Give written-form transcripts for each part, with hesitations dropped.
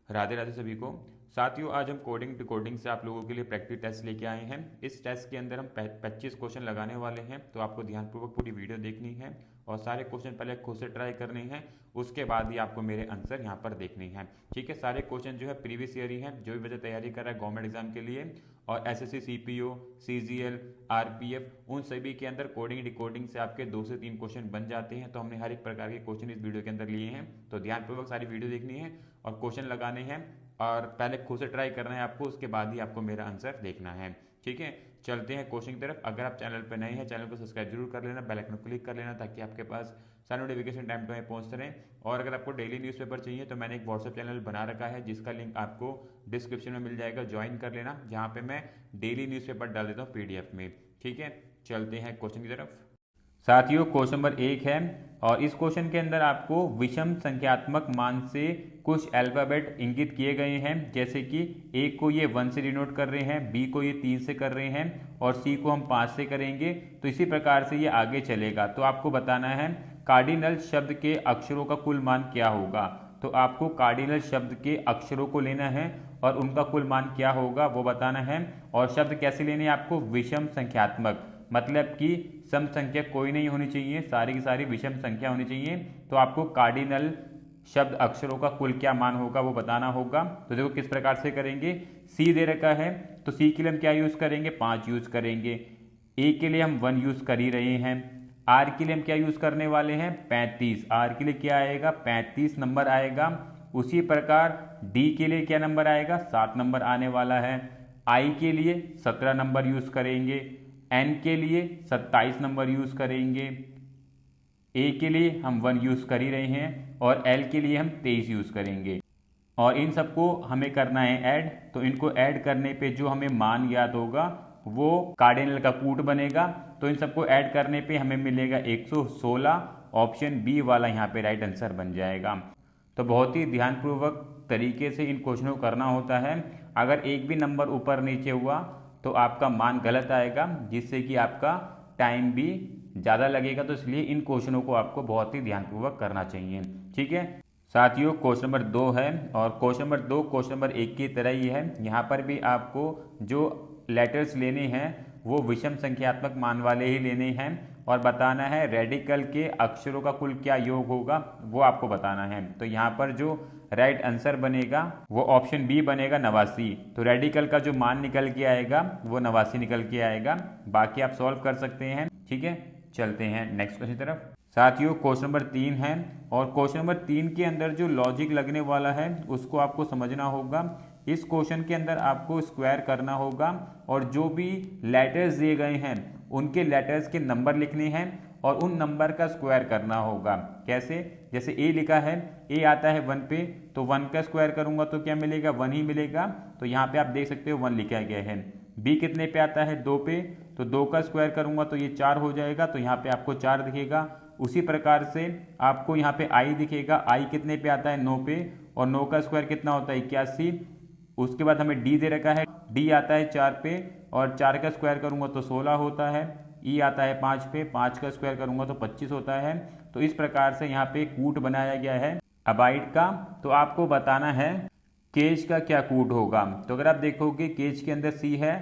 राधे राधे सभी को। साथियों, आज हम कोडिंग डिकोडिंग से आप लोगों के लिए प्रैक्टिस टेस्ट लेके आए हैं। इस टेस्ट के अंदर हम 25 क्वेश्चन लगाने वाले हैं, तो आपको ध्यानपूर्वक पूरी वीडियो देखनी है और सारे क्वेश्चन पहले खुद से ट्राई करने हैं, उसके बाद ही आपको मेरे आंसर यहाँ पर देखने हैं। ठीक है, सारे क्वेश्चन जो है प्रीवियस ईयर ही हैं, जो भी बच्चा तैयारी कर रहा है गवर्नमेंट एग्जाम के लिए और एसएससी, सीपीओ, सीजीएल, आरपीएफ, उन सभी के अंदर कोडिंग डिकोडिंग से आपके 2 से 3 क्वेश्चन बन जाते हैं। तो हमने हर एक प्रकार के क्वेश्चन इस वीडियो के अंदर लिए हैं, तो ध्यानपूर्वक सारी वीडियो देखनी है और क्वेश्चन लगाने हैं और पहले खुद से ट्राई करना है आपको, उसके बाद ही आपको मेरा आंसर देखना है। ठीक है, चलते हैं क्वेश्चन की तरफ। अगर आप चैनल पर नए हैं, चैनल को सब्सक्राइब जरूर कर लेना, बेल आइकन को क्लिक कर लेना ताकि आपके पास सारे नोटिफिकेशन टाइम टू टाइम पहुंचते रहें। और अगर आपको डेली न्यूज़पेपर चाहिए तो मैंने एक व्हाट्सएप चैनल बना रखा है, जिसका लिंक आपको डिस्क्रिप्शन में मिल जाएगा, ज्वाइन कर लेना, जहाँ पे मैं डेली न्यूज़पेपर डाल देता हूँ पीडीएफ में। ठीक है, चलते हैं क्वेश्चन की तरफ। साथियों, क्वेश्चन नंबर 1 है और इस क्वेश्चन के अंदर आपको विषम संख्यात्मक मान से कुछ अल्फाबेट इंगित किए गए हैं, जैसे कि ए को ये 1 से डिनोट कर रहे हैं, बी को ये 3 से कर रहे हैं और सी को हम 5 से करेंगे। तो इसी प्रकार से ये आगे चलेगा। तो आपको बताना है कार्डिनल शब्द के अक्षरों का कुल मान क्या होगा। तो आपको कार्डिनल शब्द के अक्षरों को लेना है और उनका कुल मान क्या होगा वो बताना है। और शब्द कैसे लेने हैं आपको, विषम संख्यात्मक, मतलब कि सम संख्या कोई नहीं होनी चाहिए, सारी की सारी विषम संख्या होनी चाहिए। तो आपको कार्डिनल शब्द अक्षरों का कुल क्या मान होगा वो बताना होगा। तो देखो किस प्रकार से करेंगे। सी दे रखा है तो सी के लिए हम क्या यूज करेंगे, 5 यूज करेंगे। ए के लिए हम 1 यूज कर ही रहे हैं। आर के लिए हम क्या यूज करने वाले हैं, 35। आर के लिए क्या आएगा, 35 नंबर आएगा। उसी प्रकार डी के लिए क्या नंबर आएगा, 7 नंबर आने वाला है। आई के लिए 17 नंबर यूज करेंगे। एन के लिए 27 नंबर यूज करेंगे। ए के लिए हम 1 यूज कर ही रहे हैं और एल के लिए हम 23 यूज करेंगे। और इन सबको हमें करना है ऐड। तो इनको ऐड करने पे जो हमें मान याद होगा वो कार्डिनल का कूट बनेगा। तो इन सबको ऐड करने पे हमें मिलेगा 116। ऑप्शन बी वाला यहाँ पे राइट आंसर बन जाएगा। तो बहुत ही ध्यानपूर्वक तरीके से इन क्वेश्चनों को करना होता है। अगर एक भी नंबर ऊपर नीचे हुआ तो आपका मान गलत आएगा, जिससे कि आपका टाइम भी ज़्यादा लगेगा। तो इसलिए इन क्वेश्चनों को आपको बहुत ही ध्यानपूर्वक करना चाहिए। ठीक है साथियों, क्वेश्चन नंबर 2 है और क्वेश्चन नंबर 2 क्वेश्चन नंबर 1 की तरह ही है। यहाँ पर भी आपको जो लेटर्स लेने हैं वो विषम संख्यात्मक मान वाले ही लेने हैं और बताना है रेडिकल के अक्षरों का कुल क्या योग होगा वो आपको बताना है। तो यहाँ पर जो राइट आंसर बनेगा वो ऑप्शन बी बनेगा, 89। तो रेडिकल का जो मान निकल के आएगा वो 89 निकल के आएगा। बाकी आप सॉल्व कर सकते हैं। ठीक है, चलते हैं नेक्स्ट क्वेश्चन की तरफ। साथियों, क्वेश्चन नंबर 3 है और क्वेश्चन नंबर 3 के अंदर जो लॉजिक लगने वाला है उसको आपको समझना होगा। इस क्वेश्चन के अंदर आपको स्क्वायर करना होगा और जो भी लेटर्स दिए गए हैं उनके लेटर्स के नंबर लिखने हैं और उन नंबर का स्क्वायर करना होगा। कैसे, जैसे ए लिखा है, ए आता है 1 पे, तो 1 का स्क्वायर करूंगा तो क्या मिलेगा, 1 ही मिलेगा। तो यहाँ पे आप देख सकते हो 1 लिखा गया है। बी कितने पे आता है, 2 पे, तो 2 का स्क्वायर करूंगा तो ये 4 हो जाएगा, तो यहाँ पे आपको 4 दिखेगा। उसी प्रकार से आपको यहाँ पे आई दिखेगा, आई कितने पे आता है, 9 पे, और 9 का स्क्वायर कितना होता है, 81। उसके बाद हमें डी दे रखा है, डी आता है 4 पे और 4 का स्क्वायर करूंगा तो 16 होता है। ई आता है 5 पे, 5 का स्क्वायर करूंगा तो 25 होता है। तो इस प्रकार से यहाँ पे कूट बनाया गया है अबाइड का। तो आपको बताना है केज का क्या कूट होगा। तो अगर आप देखोगे केज के अंदर सी है,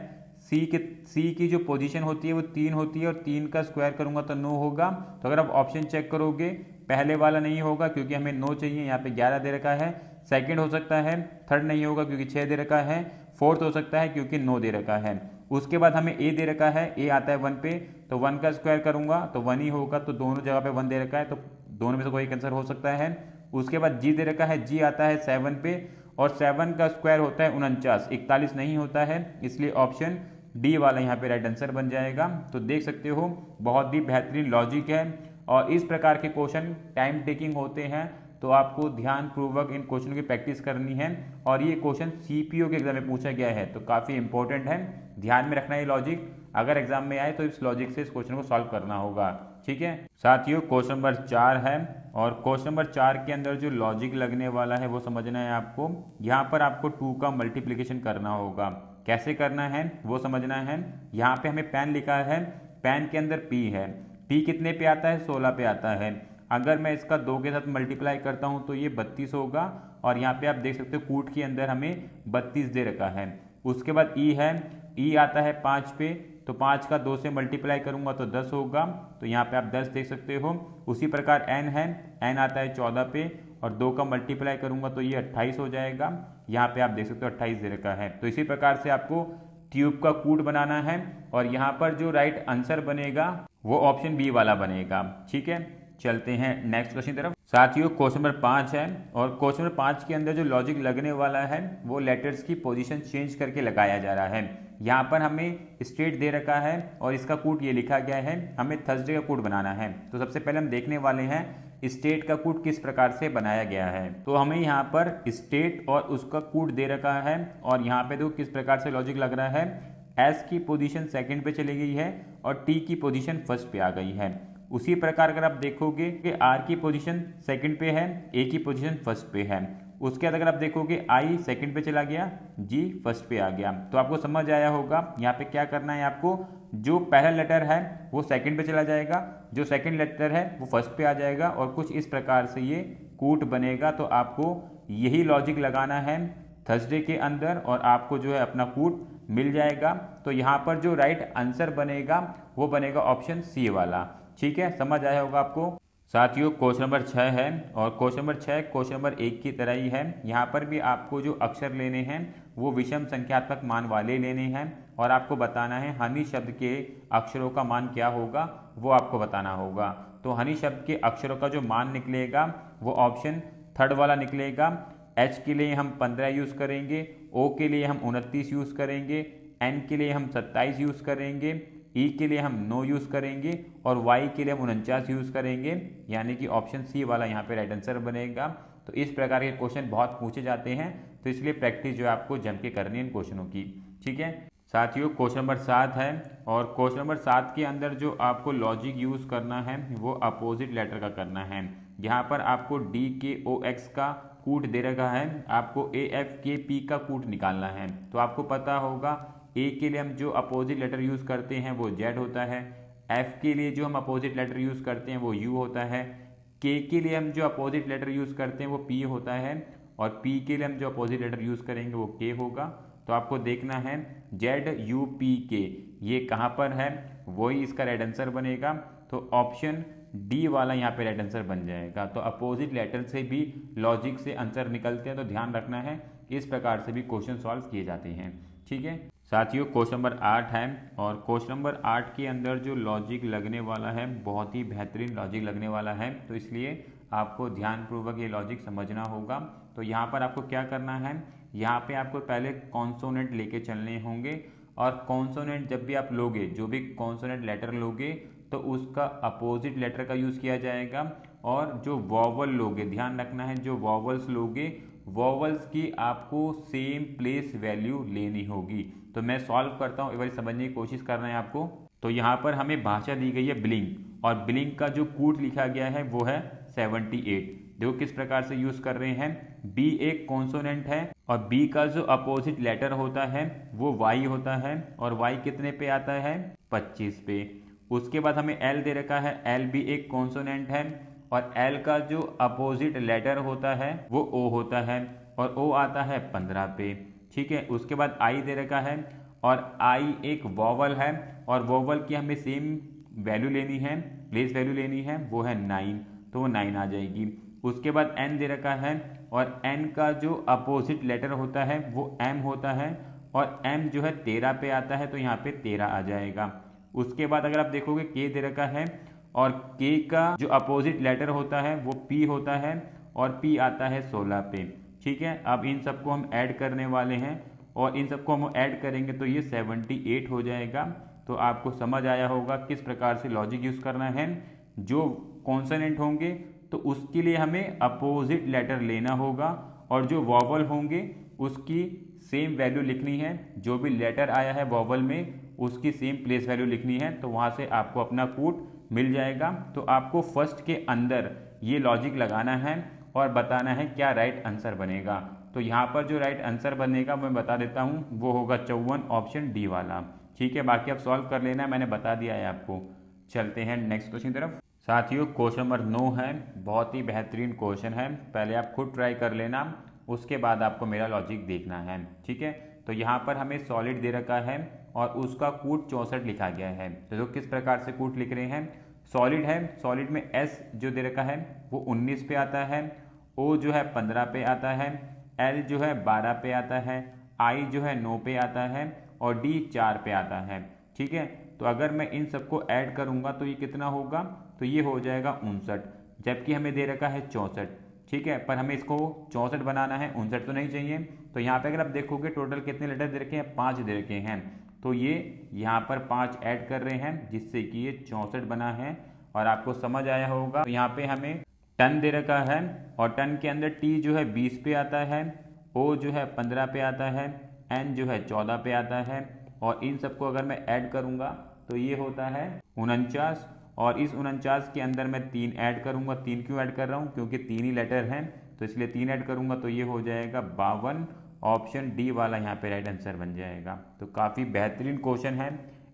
सी की जो पोजीशन होती है वो 3 होती है और 3 का स्क्वायर करूंगा तो 9 होगा। तो अगर आप ऑप्शन चेक करोगे पहले वाला नहीं होगा क्योंकि हमें 9 चाहिए, यहाँ पे 11 दे रखा है। सेकंड हो सकता है, थर्ड नहीं होगा क्योंकि 6 दे रखा है। फोर्थ हो सकता है क्योंकि 9 दे रखा है। उसके बाद हमें ए दे रखा है, ए आता है 1 पे, तो 1 का स्क्वायर करूंगा तो 1 ही होगा। तो दोनों जगह पे 1 दे रखा है, तो दोनों में से कोई एक आंसर हो सकता है। उसके बाद जी दे रखा है, जी आता है 7 पे और 7 का स्क्वायर होता है 49, 41 नहीं होता है, इसलिए ऑप्शन डी वाला यहाँ पे राइट आंसर बन जाएगा। तो देख सकते हो बहुत ही बेहतरीन लॉजिक है और इस प्रकार के क्वेश्चन टाइम टेकिंग होते हैं। तो आपको ध्यान पूर्वक इन क्वेश्चनों की प्रैक्टिस करनी है और ये क्वेश्चन सीपीओ के एग्जाम में पूछा गया है, तो काफ़ी इंपॉर्टेंट है, ध्यान में रखना ये लॉजिक। अगर एग्जाम में आए तो इस लॉजिक से इस क्वेश्चन को सॉल्व करना होगा। ठीक है साथियों, क्वेश्चन नंबर 4 है और क्वेश्चन नंबर 4 के अंदर जो लॉजिक लगने वाला है वो समझना है आपको। यहाँ पर आपको 2 का मल्टीप्लीकेशन करना होगा। कैसे करना है वो समझना है। यहाँ पे हमें पेन लिखा है, पेन के अंदर पी है, पी कितने पे आता है, 16 पे आता है। अगर मैं इसका 2 के साथ मल्टीप्लाई करता हूँ तो ये 32 होगा और यहाँ पे आप देख सकते हो कूट के अंदर हमें 32 दे रखा है। उसके बाद ई है, ई आता है 5 पे, तो 5 का 2 से मल्टीप्लाई करूंगा तो 10 होगा, तो यहाँ पे आप 10 देख सकते हो। उसी प्रकार एन है, एन आता है 14 पे और 2 का मल्टीप्लाई करूंगा तो ये 28 हो जाएगा। यहाँ पे आप देख सकते हो 28 दे रखा है। तो इसी प्रकार से आपको ट्यूब का कूट बनाना है और यहाँ पर जो राइट आंसर बनेगा वो ऑप्शन बी वाला बनेगा। ठीक है, चलते हैं नेक्स्ट क्वेश्चन की तरफ। साथियों क्वेश्चन नंबर 5 है और क्वेश्चन नंबर 5 के अंदर जो लॉजिक लगने वाला है वो लेटर्स की पोजीशन चेंज करके लगाया जा रहा है। यहाँ पर हमें स्टेट दे रखा है और इसका कूट ये लिखा गया है, हमें थर्सडे का कूट बनाना है। तो सबसे पहले हम देखने वाले हैं स्टेट का कूट किस प्रकार से बनाया गया है। तो हमें यहाँ पर स्टेट और उसका कूट दे रखा है और यहाँ पे देखो किस प्रकार से लॉजिक लग रहा है। एस की पोजीशन सेकंड पे चली गई है और टी की पोजीशन फर्स्ट पे आ गई है। उसी प्रकार अगर आप देखोगे कि आर की पोजीशन सेकंड पे है, ए की पोजीशन फर्स्ट पे है। उसके बाद अगर आप देखोगे आई सेकंड पे चला गया, जी फर्स्ट पे आ गया। तो आपको समझ आया होगा यहाँ पे क्या करना है आपको, जो पहला लेटर है वो सेकंड पे चला जाएगा, जो सेकंड लेटर है वो फर्स्ट पे आ जाएगा और कुछ इस प्रकार से ये कूट बनेगा। तो आपको यही लॉजिक लगाना है थर्सडे के अंदर और आपको जो है अपना कूट मिल जाएगा। तो यहाँ पर जो राइट आंसर बनेगा वो बनेगा ऑप्शन सी वाला। ठीक है, समझ आया होगा आपको। साथियों क्वेश्चन नंबर 6 है और क्वेश्चन नंबर 6 क्वेश्चन नंबर 1 की तरह ही है। यहाँ पर भी आपको जो अक्षर लेने हैं वो विषम संख्यात्मक मान वाले लेने हैं और आपको बताना है हनी शब्द के अक्षरों का मान क्या होगा, वो आपको बताना होगा। तो हनी शब्द के अक्षरों का जो मान निकलेगा वो ऑप्शन थर्ड वाला निकलेगा। एच के लिए हम 15 यूज़ करेंगे, ओ के लिए हम 29 यूज़ करेंगे, एन के लिए हम 27 यूज़ करेंगे, ई के लिए हम 9 यूज़ करेंगे और वाई के लिए हम 49 यूज़ करेंगे, यानी कि ऑप्शन सी वाला यहाँ पे राइट आंसर बनेगा। तो इस प्रकार के क्वेश्चन बहुत पूछे जाते हैं, तो इसलिए प्रैक्टिस जो है आपको जम के करनी है इन क्वेश्चनों की। ठीक है साथियों, क्वेश्चन नंबर 7 है और क्वेश्चन नंबर 7 के अंदर जो आपको लॉजिक यूज़ करना है वो अपोजिट लेटर का करना है। यहाँ पर आपको डी के ओ एक्स का कूट दे रखा है, आपको ए एफ के पी का कूट निकालना है। तो आपको पता होगा ए के लिए हम जो अपोजिट लेटर यूज़ करते हैं वो जेड होता है, एफ के लिए जो हम अपोजिट लेटर यूज़ करते हैं वो यू होता है, के लिए हम जो अपोजिट लेटर यूज़ करते हैं वो पी होता है और पी के लिए हम जो अपोजिट लेटर यूज़ करेंगे वो के होगा। तो आपको देखना है जेड यू पी के ये कहाँ पर है, वही इसका राइट आंसर बनेगा। तो ऑप्शन डी वाला यहाँ पे राइट आंसर बन जाएगा। तो अपोजिट लेटर से भी लॉजिक से आंसर निकलते हैं, तो ध्यान रखना है इस प्रकार से भी क्वेश्चन सॉल्व किए जाते हैं। ठीक है साथियों, क्वेश्चन नंबर 8 है और क्वेश्चन नंबर 8 के अंदर जो लॉजिक लगने वाला है बहुत ही बेहतरीन लॉजिक लगने वाला है, तो इसलिए आपको ध्यानपूर्वक ये लॉजिक समझना होगा। तो यहाँ पर आपको क्या करना है, यहाँ पे आपको पहले कॉन्सोनेंट लेके चलने होंगे और कॉन्सोनेंट जब भी आप लोगे, जो भी कॉन्सोनेंट लेटर लोगे तो उसका अपोजिट लेटर का यूज़ किया जाएगा। और जो वॉवल लोगे, ध्यान रखना है जो वॉवल्स लोगे वॉवल्स की आपको सेम प्लेस वैल्यू लेनी होगी। तो मैं सॉल्व करता हूँ, एक बार समझने की कोशिश करना है आपको। तो यहाँ पर हमें भाषा दी गई है ब्लिंक और ब्लिंक का जो कूट लिखा गया है वो है 78। देखो किस प्रकार से यूज कर रहे हैं, बी एक कॉन्सोनेंट है और बी का जो अपोजिट लेटर होता है वो वाई होता है और वाई कितने पे आता है 25 पे। उसके बाद हमें एल दे रखा है, एल भी एक कॉन्सोनेंट है और एल का जो अपोजिट लेटर होता है वो ओ होता है और ओ आता है 15 पे। ठीक है, उसके बाद आई दे रखा है और आई एक वॉवल है और वॉवल की हमें सेम वैल्यू लेनी है, प्लेस वैल्यू लेनी है, वो है 9, तो वो 9 आ जाएगी। उसके बाद एन दे रखा है और एन का जो अपोजिट लेटर होता है वो एम होता है और एम जो है 13 पे आता है, तो यहाँ पे 13 आ जाएगा। उसके बाद अगर आप देखोगे के दे रखा है और के का जो अपोजिट लेटर होता है वो पी होता है और पी आता है 16 पे। ठीक है, अब इन सबको हम ऐड करने वाले हैं और इन सबको हम ऐड करेंगे तो ये 78 हो जाएगा। तो आपको समझ आया होगा किस प्रकार से लॉजिक यूज़ करना है। जो कॉन्सोनेंट होंगे तो उसके लिए हमें अपोजिट लेटर लेना होगा और जो वॉवल होंगे उसकी सेम वैल्यू लिखनी है, जो भी लेटर आया है वॉवल में उसकी सेम प्लेस वैल्यू लिखनी है, तो वहाँ से आपको अपना कूट मिल जाएगा। तो आपको फर्स्ट के अंदर ये लॉजिक लगाना है और बताना है क्या राइट आंसर बनेगा। तो यहाँ पर जो राइट आंसर बनेगा मैं बता देता हूँ, वो होगा 54 ऑप्शन डी वाला। ठीक है, बाकी आप सॉल्व कर लेना, मैंने बता दिया है आपको। चलते हैं नेक्स्ट क्वेश्चन की तरफ। साथियों क्वेश्चन नंबर 9 है, बहुत ही बेहतरीन क्वेश्चन है, पहले आप खुद ट्राई कर लेना उसके बाद आपको मेरा लॉजिक देखना है। ठीक है, तो यहाँ पर हमें सॉलिड दे रखा है और उसका कूट 64 लिखा गया है। तो किस प्रकार से कूट लिख रहे हैं, सॉलिड है, सॉलिड में एस जो दे रखा है वो 19 पे आता है, ओ जो है 15 पे आता है, एल जो है 12 पे आता है, आई जो है 9 पे आता है और डी 4 पे आता है। ठीक है, तो अगर मैं इन सबको ऐड करूंगा तो ये कितना होगा, तो ये हो जाएगा 59, जबकि हमें दे रखा है 64। ठीक है, पर हमें इसको 64 बनाना है, 59 तो नहीं चाहिए। तो यहाँ पे अगर आप देखोगे टोटल कितने लेटर दे रखे हैं, 5 दे रखे हैं, तो ये यहाँ पर 5 ऐड कर रहे हैं जिससे कि ये 64 बना है। और आपको समझ आया होगा, तो यहाँ पे हमें टन दे रखा है और टन के अंदर टी जो है 20 पे आता है, ओ जो है 15 पे आता है, एन जो है 14 पे आता है और इन सबको अगर मैं ऐड करूँगा तो ये होता है 49। और इस 49 के अंदर मैं 3 ऐड करूँगा, 3 क्यों ऐड कर रहा हूँ, क्योंकि 3 ही लेटर हैं तो इसलिए 3 ऐड करूँगा, तो ये हो जाएगा 52। ऑप्शन डी वाला यहाँ पे राइट आंसर बन जाएगा। तो काफ़ी बेहतरीन क्वेश्चन है,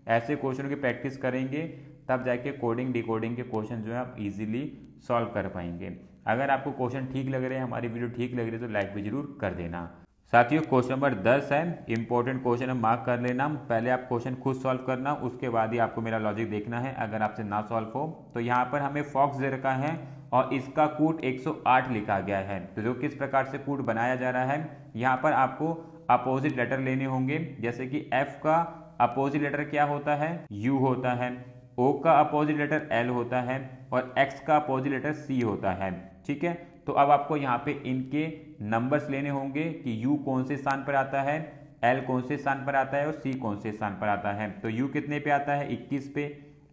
ऐसे क्वेश्चनों की प्रैक्टिस करेंगे तब जाके कोडिंग डिकोडिंग के क्वेश्चन जो है आप इजीली सॉल्व कर पाएंगे। अगर आपको क्वेश्चन ठीक लग रहे हैं, हमारी वीडियो ठीक लग रही है तो लाइक भी जरूर कर देना। साथियों क्वेश्चन नंबर 10 है, इंपॉर्टेंट क्वेश्चन है, मार्क कर लेना। पहले आप क्वेश्चन खुद सॉल्व करना, उसके बाद ही आपको मेरा लॉजिक देखना है। अगर आपसे ना सॉल्व हो तो यहाँ पर हमें फॉक्स दे रखा है और इसका कूट 108 लिखा गया है। तो जो किस प्रकार से कूट बनाया जा रहा है, यहाँ पर आपको अपोजिट लेटर लेने होंगे। जैसे कि एफ का अपोजिट लेटर क्या होता है, यू होता है, ओ का अपोजिट लेटर एल होता है और एक्स का अपोजिट लेटर सी होता है। ठीक है, तो अब आपको यहाँ पे इनके नंबर्स लेने होंगे कि u कौन से स्थान पर आता है, l कौन से स्थान पर आता है और c कौन से स्थान पर आता है। तो u कितने पे आता है, 21 पे,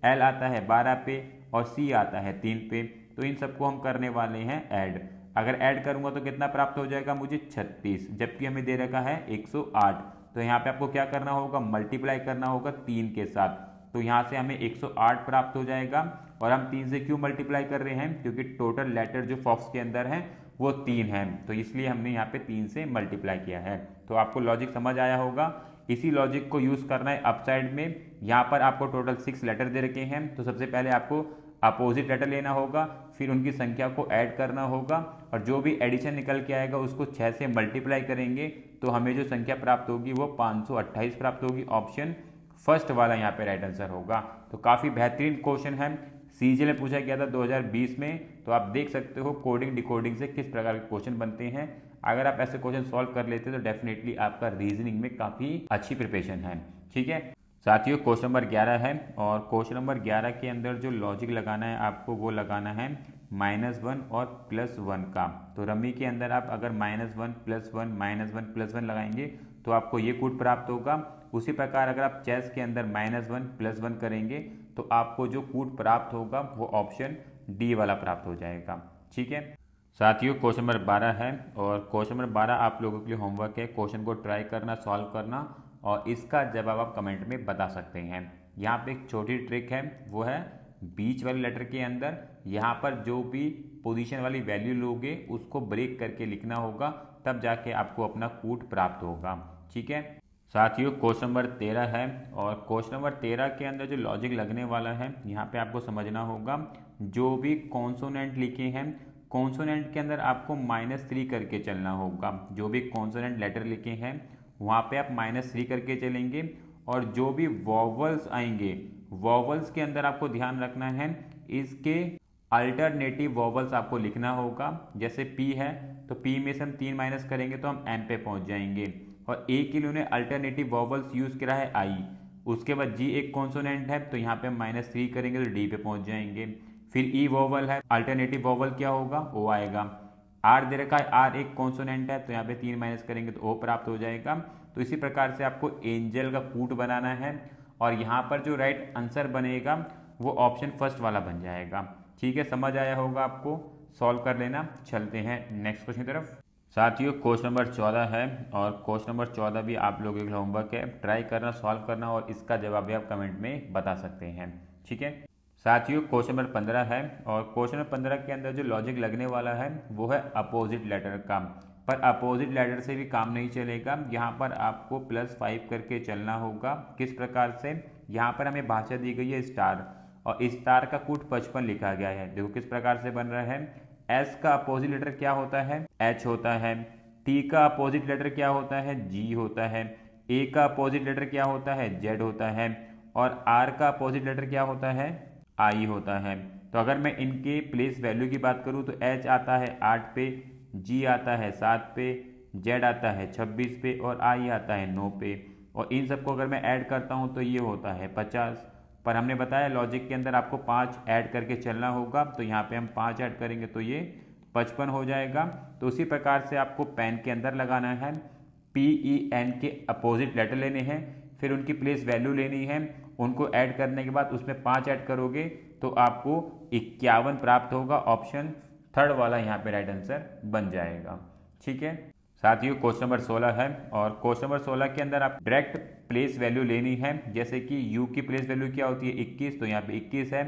l आता है 12 पे और c आता है 3 पे। तो इन सबको हम करने वाले हैं ऐड। अगर ऐड करूंगा तो कितना प्राप्त हो जाएगा मुझे, 36, जबकि हमें दे रखा है 108। तो यहाँ पे आपको क्या करना होगा, मल्टीप्लाई करना होगा 3 के साथ। तो यहाँ से हमें 108 प्राप्त हो जाएगा। और हम 3 से क्यों मल्टीप्लाई कर रहे हैं, क्योंकि टोटल लेटर जो फॉक्स के अंदर है वो 3 है, तो इसलिए हमने यहाँ पे 3 से मल्टीप्लाई किया है। तो आपको लॉजिक समझ आया होगा। इसी लॉजिक को यूज करना है अपसाइड में। यहाँ पर आपको टोटल 6 लेटर दे रखे हैं, तो सबसे पहले आपको अपोजिट लेटर लेना होगा, फिर उनकी संख्या को ऐड करना होगा और जो भी एडिशन निकल के आएगा उसको 6 से मल्टीप्लाई करेंगे तो हमें जो संख्या प्राप्त होगी वो 528 प्राप्त होगी। ऑप्शन फर्स्ट वाला यहाँ पे राइट आंसर होगा। तो काफ़ी बेहतरीन क्वेश्चन है, सीजीएल में पूछा गया था 2020 में। तो आप देख सकते हो कोडिंग डिकोडिंग से किस प्रकार के क्वेश्चन बनते हैं। अगर आप ऐसे क्वेश्चन सॉल्व कर लेते तो डेफिनेटली आपका रीजनिंग में काफ़ी अच्छी प्रिपरेशन है। ठीक है साथियों, क्वेश्चन नंबर 11 है और क्वेश्चन नंबर 11 के अंदर जो लॉजिक लगाना है आपको वो लगाना है -1 और +1 का। तो रमी के अंदर आप अगर -1 +1 -1 +1 लगाएंगे तो आपको ये कूट प्राप्त होगा। उसी प्रकार अगर आप चेस के अंदर -1 +1 करेंगे तो आपको जो कूट प्राप्त होगा वो ऑप्शन डी वाला प्राप्त हो जाएगा। ठीक है साथियों, क्वेश्चन नंबर 12 है और क्वेश्चन नंबर 12 आप लोगों के लिए होमवर्क है। क्वेश्चन को ट्राई करना, सॉल्व करना और इसका जवाब आप कमेंट में बता सकते हैं। यहाँ पे एक छोटी ट्रिक है, वो है बीच वाले लेटर के अंदर यहाँ पर जो भी पोजीशन वाली वैल्यू लोगे उसको ब्रेक करके लिखना होगा, तब जाके आपको अपना कूट प्राप्त होगा। ठीक है साथियों, क्वेश्चन नंबर 13 है और क्वेश्चन नंबर 13 के अंदर जो लॉजिक लगने वाला है यहाँ पे आपको समझना होगा, जो भी कॉन्सोनेंट लिखे हैं कॉन्सोनेंट के अंदर आपको -3 करके चलना होगा। जो भी कॉन्सोनेंट लेटर लिखे हैं वहाँ पे आप -3 करके चलेंगे और जो भी वॉवल्स आएंगे वॉवल्स के अंदर आपको ध्यान रखना है इसके अल्टरनेटिव वॉवल्स आपको लिखना होगा। जैसे P है तो P में से हम 3 माइनस करेंगे तो हम M पे पहुंच जाएंगे और A के लिए उन्हें अल्टरनेटिव वॉवल्स यूज करा है I। उसके बाद G एक कॉन्सोनेंट है तो यहाँ पे हम -3 करेंगे तो D पे पहुंच जाएंगे। फिर E वॉवल है, अल्टरनेटिव वॉवल क्या होगा, O आएगा। R दे रखा है, R एक कॉन्सोनेंट है तो यहाँ पे 3 माइनस करेंगे तो O प्राप्त हो जाएगा। तो इसी प्रकार से आपको एंजल का कूट बनाना है और यहाँ पर जो राइट आंसर बनेगा वो ऑप्शन फर्स्ट वाला बन जाएगा। ठीक है, समझ आया होगा आपको, सॉल्व कर लेना। चलते हैं नेक्स्ट क्वेश्चन की तरफ। साथियों क्वेश्चन नंबर 14 है और क्वेश्चन नंबर 14 भी आप लोगों के लिए होमवर्क है, ट्राई करना, सॉल्व करना और इसका जवाब भी आप कमेंट में बता सकते हैं। ठीक है साथियों, क्वेश्चन नंबर 15 है और क्वेश्चन नंबर 15 के अंदर जो लॉजिक लगने वाला है वो है अपोजिट लेटर का। पर अपोजिट लेटर से भी काम नहीं चलेगा, यहाँ पर आपको +5 करके चलना होगा। किस प्रकार से, यहाँ पर हमें भाषा दी गई है स्टार और स्टार का कूट 55 लिखा गया है। देखो किस प्रकार से बन रहा है, एस का अपोजिट लेटर क्या होता है, एच होता है, टी का अपोजिट लेटर क्या होता है, जी होता है। ए का अपोजिट लेटर क्या होता है, जेड होता है। और आर का अपोजिट लेटर क्या होता है, आई होता है। तो अगर मैं इनके प्लेस वैल्यू की बात करूँ तो एच आता है 8 पे, जी आता है 7 पे, जेड आता है 26 पे और आई आता है 9 पे। और इन सबको अगर मैं ऐड करता हूँ तो ये होता है 50। पर हमने बताया लॉजिक के अंदर आपको 5 ऐड करके चलना होगा, तो यहाँ पे हम 5 ऐड करेंगे तो ये 55 हो जाएगा। तो उसी प्रकार से आपको पेन के अंदर लगाना है, पी ई एन के अपोजिट लेटर लेने हैं, फिर उनकी प्लेस वैल्यू लेनी है, उनको ऐड करने के बाद उसमें 5 ऐड करोगे तो आपको 51 प्राप्त होगा। ऑप्शन थर्ड वाला यहाँ पे राइट आंसर बन जाएगा। ठीक है साथियों, क्वेश्चन नंबर 16 है और क्वेश्चन नंबर 16 के अंदर आप डायरेक्ट प्लेस वैल्यू लेनी है। जैसे कि u की प्लेस वैल्यू क्या होती है 21, तो यहाँ पे 21 है।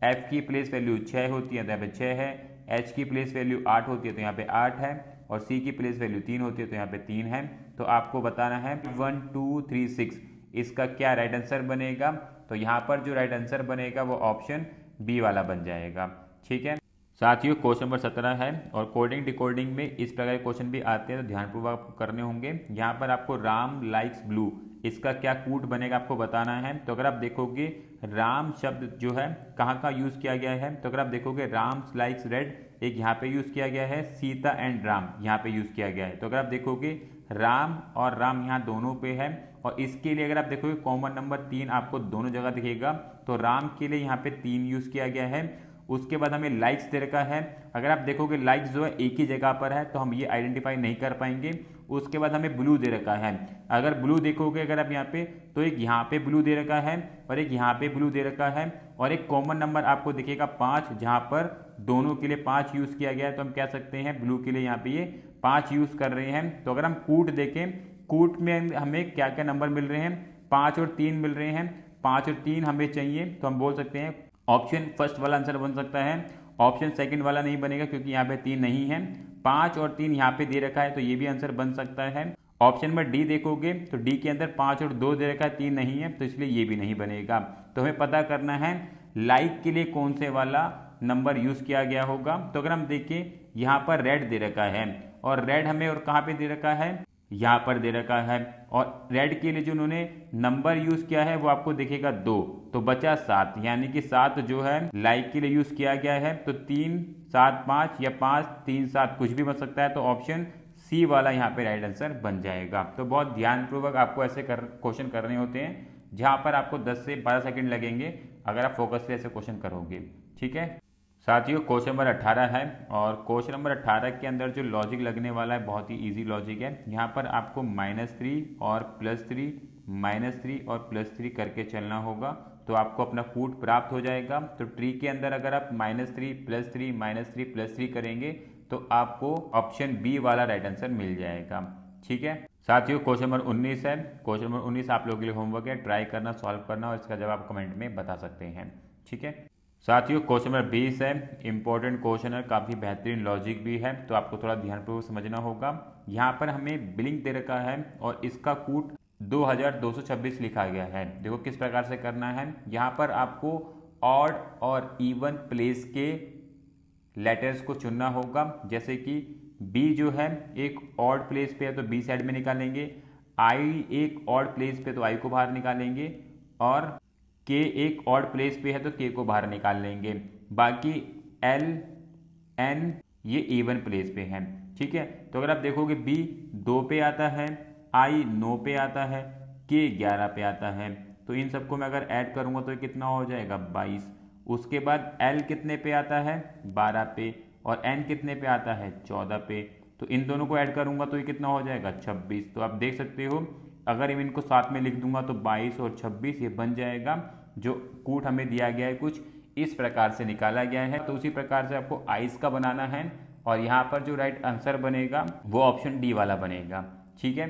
f की प्लेस वैल्यू 6 होती है तो यहाँ पे 6 है। h की प्लेस वैल्यू 8 होती है तो यहाँ पे 8 है। और c की प्लेस वैल्यू 3 होती है तो यहाँ पे 3 है। तो आपको बताना है 1 2 3 6 इसका क्या राइट आंसर बनेगा। तो यहाँ पर जो राइट आंसर बनेगा वो ऑप्शन बी वाला बन जाएगा। ठीक है साथियों, क्वेश्चन नंबर 17 है और कोडिंग डिकोडिंग में इस प्रकार के क्वेश्चन भी आते हैं तो ध्यानपूर्वक आपको करने होंगे। यहाँ पर आपको राम लाइक्स ब्लू इसका क्या कूट बनेगा आपको बताना है। तो अगर आप देखोगे राम शब्द जो है कहाँ का यूज किया गया है, तो अगर आप देखोगे राम लाइक्स रेड एक यहाँ पे यूज किया गया है, सीता एंड राम यहाँ पे यूज किया गया है। तो अगर आप देखोगे राम और राम यहाँ दोनों पे है और इसके लिए अगर आप देखोगे कॉमन नंबर 3 आपको दोनों जगह दिखेगा। तो राम के लिए यहाँ पे 3 यूज किया गया है। उसके बाद हमें लाइक्स दे रखा है, अगर आप देखोगे लाइक्स जो है एक ही जगह पर है तो हम ये आइडेंटिफाई नहीं कर पाएंगे। उसके बाद हमें ब्लू दे रखा है, अगर ब्लू देखोगे अगर आप यहाँ पे तो एक यहाँ पे ब्लू दे रखा है और एक यहाँ पे ब्लू दे रखा है और एक कॉमन नंबर आपको दिखेगा 5 जहाँ पर दोनों के लिए 5 यूज किया गया है। तो हम कह सकते हैं ब्लू के लिए यहाँ पे ये 5 यूज कर रहे हैं। तो अगर हम कूट देखें, कूट में हमें क्या क्या नंबर मिल रहे हैं, 5 और 3 मिल रहे हैं। 5 और 3 हमें चाहिए तो हम बोल सकते हैं ऑप्शन फर्स्ट वाला आंसर बन सकता है। ऑप्शन सेकंड वाला नहीं बनेगा क्योंकि यहाँ पे 3 नहीं है। 5 और 3 यहाँ पे दे रखा है तो ये भी आंसर बन सकता है। ऑप्शन नंबर डी देखोगे तो डी के अंदर 5 और 2 दे रखा है, 3 नहीं है तो इसलिए ये भी नहीं बनेगा। तो हमें पता करना है लाइक के लिए कौन से वाला नंबर यूज किया गया होगा। तो अगर हम देखें यहाँ पर रेड दे रखा है और रेड हमें और कहाँ पे दे रखा है, यहाँ पर दे रखा है। और रेड के लिए जो उन्होंने नंबर यूज किया है वो आपको दिखेगा 2, तो बचा 7, यानी कि 7 जो है लाइक के लिए यूज किया गया है। तो 3 7 5 या 5 3 7 कुछ भी बन सकता है। तो ऑप्शन सी वाला यहाँ पे राइट आंसर बन जाएगा। तो बहुत ध्यानपूर्वक आपको ऐसे क्वेश्चन करने होते हैं जहाँ पर आपको 10 से 12 सेकंड लगेंगे अगर आप फोकस से ऐसे क्वेश्चन करोगे। ठीक है साथियों, क्वेश्चन नंबर 18 है और क्वेश्चन नंबर 18 के अंदर जो लॉजिक लगने वाला है बहुत ही इजी लॉजिक है। यहाँ पर आपको -3 और +3 -3 और +3 करके चलना होगा तो आपको अपना कूट प्राप्त हो जाएगा। तो ट्री के अंदर अगर आप -3 +3 -3 +3 करेंगे तो आपको ऑप्शन बी वाला राइट आंसर मिल जाएगा। ठीक है साथियों, क्वेश्चन नंबर 19 है। क्वेश्चन नंबर 19 आप लोगों के लिए होमवर्क है, ट्राई करना, सॉल्व करना और इसका जवाब कमेंट में बता सकते हैं। ठीक है साथियों, क्वेश्चन नंबर 20 है, इंपॉर्टेंट क्वेश्चन है, काफ़ी बेहतरीन लॉजिक भी है तो आपको थोड़ा ध्यानपूर्वक समझना होगा। यहाँ पर हमें बिलिंग दे रखा है और इसका कूट 2226 लिखा गया है। देखो किस प्रकार से करना है। यहाँ पर आपको ऑड और इवन प्लेस के लेटर्स को चुनना होगा। जैसे कि बी जो है एक ऑड प्लेस पे है तो बी साइड में निकालेंगे, आई एक ऑड प्लेस पे तो आई को बाहर निकालेंगे और के एक ऑड प्लेस पे है तो के को बाहर निकाल लेंगे। बाकी एल एन ये इवन प्लेस पे है। ठीक है, तो अगर आप देखोगे बी 2 पे आता है, आई 9 पे आता है, के 11 पे आता है। तो इन सबको मैं अगर ऐड करूंगा तो ये कितना हो जाएगा 22। उसके बाद एल कितने पे आता है 12 पे और एन कितने पे आता है 14 पे। तो इन दोनों को ऐड करूंगा तो ये कितना हो जाएगा 26। तो आप देख सकते हो अगर इनको साथ में लिख दूंगा तो 22 और 26 ये बन जाएगा। जो कूट हमें दिया गया है कुछ इस प्रकार से निकाला गया है। तो उसी प्रकार से आपको आइस का बनाना है और यहाँ पर जो राइट आंसर बनेगा वो ऑप्शन डी वाला बनेगा। ठीक है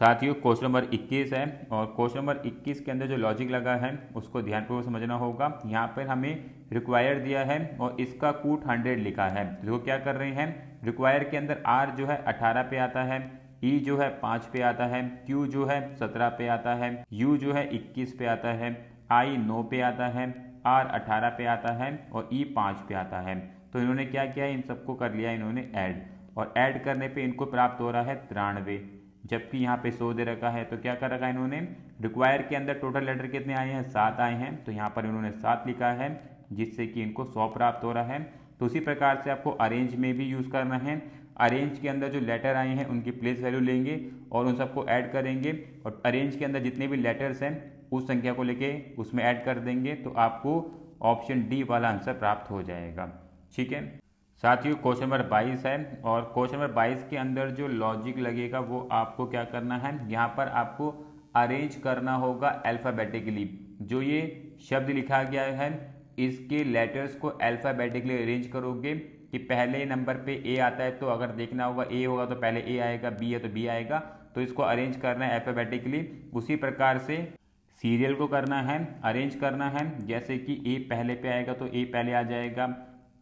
साथियों, क्वेश्चन नंबर 21 है और क्वेश्चन नंबर 21 के अंदर जो लॉजिक लगा है उसको ध्यानपूर्वक समझना होगा। यहाँ पर हमें रिक्वायर्ड दिया है और इसका कूट 100 लिखा है। तो क्या कर रहे हैं, रिक्वायर के अंदर आर जो है 18 पे आता है, ई जो है 5 पे आता है, क्यू जो है 17 पे आता है, यू जो है 21 पे आता है, आई 9 पे आता है, आर 18 पे आता है और ई 5 पे आता है। तो इन्होंने क्या किया, इन सबको कर लिया इन्होंने ऐड। और ऐड करने पे इनको प्राप्त हो रहा है 93, जबकि यहाँ पे 100 दे रखा है। तो क्या कर रखा है इन्होंने, रिक्वायर के अंदर टोटल लेटर कितने आए हैं, 7 आए हैं, तो यहाँ पर इन्होंने 7 लिखा है, जिससे कि इनको 100 प्राप्त हो रहा है। तो उसी प्रकार से आपको अरेंज में भी यूज़ करना है। अरेंज के अंदर जो लेटर आए हैं उनकी प्लेस वैल्यू लेंगे और उन सबको ऐड करेंगे, और अरेंज के अंदर जितने भी लेटर्स हैं उस संख्या को लेके उसमें ऐड कर देंगे, तो आपको ऑप्शन डी वाला आंसर प्राप्त हो जाएगा। ठीक है साथियों, क्वेश्चन नंबर 22 है, और क्वेश्चन नंबर 22 के अंदर जो लॉजिक लगेगा वो आपको क्या करना है, यहाँ पर आपको अरेंज करना होगा अल्फ़ाबेटिकली। जो ये शब्द लिखा गया है इसके लेटर्स को अल्फ़ाबेटिकली अरेंज करोगे कि पहले नंबर पे ए आता है, तो अगर देखना होगा ए होगा तो पहले ए आएगा, बी है तो बी आएगा, तो इसको अरेंज करना है अल्फ़ाबेटिकली। उसी प्रकार से सीरियल को करना है, अरेंज करना है, जैसे कि ए पहले पे आएगा तो ए पहले आ जाएगा,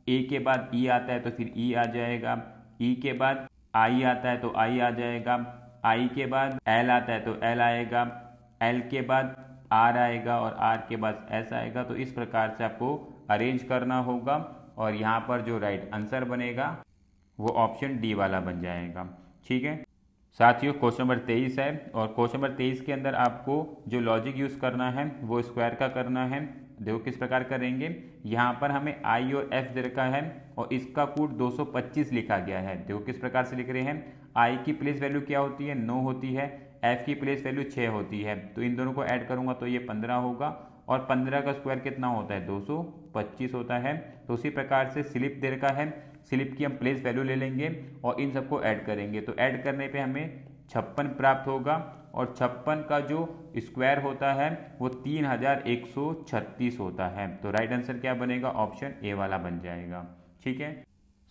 ए के बाद ई आता है तो फिर ई आ जाएगा, ई के बाद आई आता है तो आई आ जाएगा, आई के बाद एल आता है तो एल आएगा, एल के बाद आर आएगा और आर के बाद एस आएगा। तो इस प्रकार से आपको अरेंज करना होगा, और यहाँ पर जो राइट आंसर बनेगा वो ऑप्शन डी वाला बन जाएगा। ठीक है साथियों, क्वेश्चन नंबर 23 है, और क्वेश्चन नंबर 23 के अंदर आपको जो लॉजिक यूज़ करना है वो स्क्वायर का करना है। देखो किस प्रकार करेंगे, यहाँ पर हमें आई और एफ दे रखा है और इसका कूट 225 लिखा गया है। देखो किस प्रकार से लिख रहे हैं, आई की प्लेस वैल्यू क्या होती है, 9 होती है, एफ की प्लेस वैल्यू 6 होती है, तो इन दोनों को ऐड करूंगा तो ये 15 होगा, और 15 का स्क्वायर कितना होता है, 225 होता है। तो उसी प्रकार से स्लिप दे रखा है, स्लिप की हम प्लेस वैल्यू ले लेंगे और इन सबको ऐड करेंगे, तो ऐड करने पे हमें 56 प्राप्त होगा, और 56 का जो स्क्वायर होता है वो 3136 होता है। तो राइट आंसर क्या बनेगा, ऑप्शन ए वाला बन जाएगा। ठीक है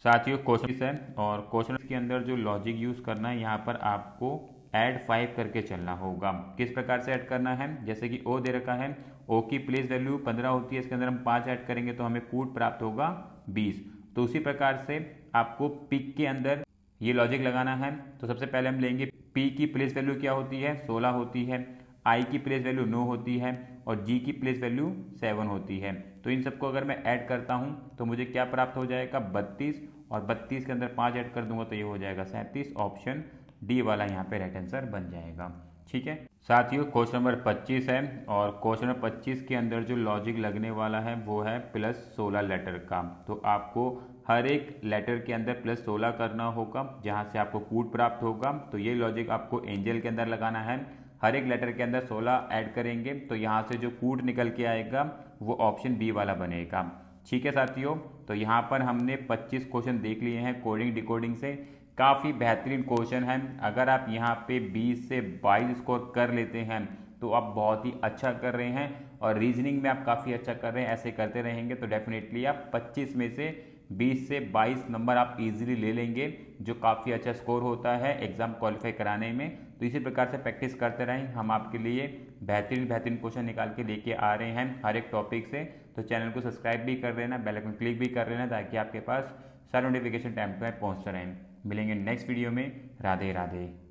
साथियों, क्वेश्चन है, और क्वेश्चन के अंदर जो लॉजिक यूज़ करना है यहाँ पर आपको ऐड 5 करके चलना होगा। किस प्रकार से ऐड करना है, जैसे कि ओ दे रखा है, ओ की प्लेस वैल्यू 15 होती है, इसके अंदर हम 5 ऐड करेंगे तो हमें कूट प्राप्त होगा 20। तो उसी प्रकार से आपको पिक के अंदर ये लॉजिक लगाना है। तो सबसे पहले हम लेंगे पी की प्लेस वैल्यू क्या होती है, 16 होती है, आई की प्लेस वैल्यू 9 होती है, और जी की प्लेस वैल्यू 7 होती है। तो इन सबको अगर मैं ऐड करता हूँ तो मुझे क्या प्राप्त हो जाएगा, 32, और 32 के अंदर 5 ऐड कर दूंगा तो ये हो जाएगा 37। ऑप्शन डी वाला यहाँ पे राइट आंसर बन जाएगा। ठीक है साथियों, क्वेश्चन नंबर 25 है, और क्वेश्चन नंबर 25 के अंदर जो लॉजिक लगने वाला है वो है +16 लेटर का। तो आपको हर एक लेटर के अंदर +16 करना होगा, जहाँ से आपको कूट प्राप्त होगा। तो ये लॉजिक आपको एंजल के अंदर लगाना है, हर एक लेटर के अंदर 16 ऐड करेंगे तो यहाँ से जो कूट निकल के आएगा वो ऑप्शन बी वाला बनेगा। ठीक है साथियों, तो यहाँ पर हमने 25 क्वेश्चन देख लिए हैं कोडिंग डिकोडिंग से, काफ़ी बेहतरीन क्वेश्चन है। अगर आप यहाँ पे 20 से 22 स्कोर कर लेते हैं तो आप बहुत ही अच्छा कर रहे हैं, और रीजनिंग में आप काफ़ी अच्छा कर रहे हैं। ऐसे करते रहेंगे तो डेफिनेटली आप 25 में से 20 से 22 नंबर आप इजीली ले लेंगे, जो काफ़ी अच्छा स्कोर होता है एग्ज़ाम क्वालिफाई कराने में। तो इसी प्रकार से प्रैक्टिस करते रहें, हम आपके लिए बेहतरीन बेहतरीन क्वेश्चन निकाल के लेके आ रहे हैं हर एक टॉपिक से। तो चैनल को सब्सक्राइब भी कर लेना, बेल आइकन क्लिक भी कर लेना, ताकि आपके पास सारे नोटिफिकेशन टाइम पे पहुँचते रहें। मिलेंगे नेक्स्ट वीडियो में। राधे राधे।